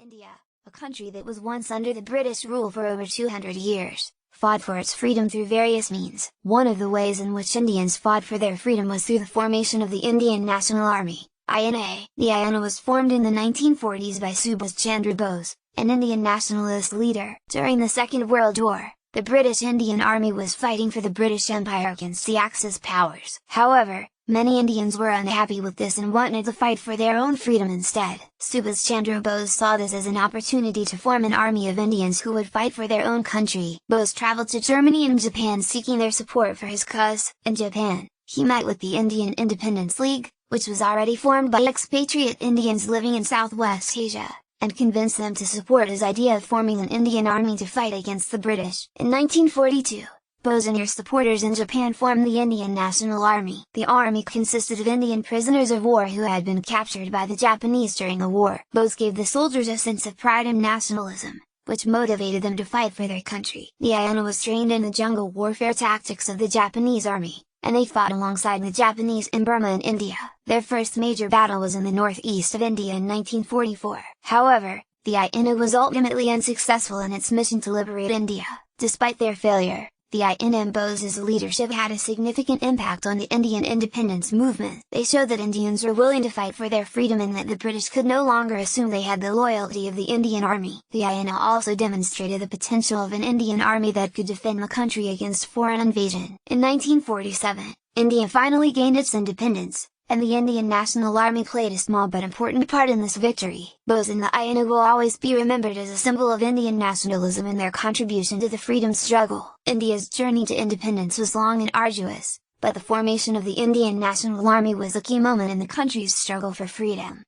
India, a country that was once under the British rule for over 200 years, fought for its freedom through various means. One of the ways in which Indians fought for their freedom was through the formation of the Indian National Army, INA. The INA was formed in the 1940s by Subhas Chandra Bose, an Indian nationalist leader. During the Second World War, the British Indian Army was fighting for the British Empire against the Axis powers. However, many Indians were unhappy with this and wanted to fight for their own freedom instead. Subhas Chandra Bose saw this as an opportunity to form an army of Indians who would fight for their own country. Bose traveled to Germany and Japan seeking their support for his cause. In Japan, he met with the Indian Independence League, which was already formed by expatriate Indians living in Southwest Asia, and convinced them to support his idea of forming an Indian army to fight against the British. In 1942, Bose and her supporters in Japan formed the Indian National Army. The army consisted of Indian prisoners of war who had been captured by the Japanese during the war. Bose gave the soldiers a sense of pride and nationalism, which motivated them to fight for their country. The INA was trained in the jungle warfare tactics of the Japanese army, and they fought alongside the Japanese in Burma and India. Their first major battle was in the northeast of India in 1944. However, the INA was ultimately unsuccessful in its mission to liberate India. Despite their failure, the INA and Bose's leadership had a significant impact on the Indian independence movement. They showed that Indians were willing to fight for their freedom and that the British could no longer assume they had the loyalty of the Indian Army. The INA also demonstrated the potential of an Indian army that could defend the country against foreign invasion. In 1947, India finally gained its independence, and the Indian National Army played a small but important part in this victory. Bose and the INA will always be remembered as a symbol of Indian nationalism and their contribution to the freedom struggle. India's journey to independence was long and arduous, but the formation of the Indian National Army was a key moment in the country's struggle for freedom.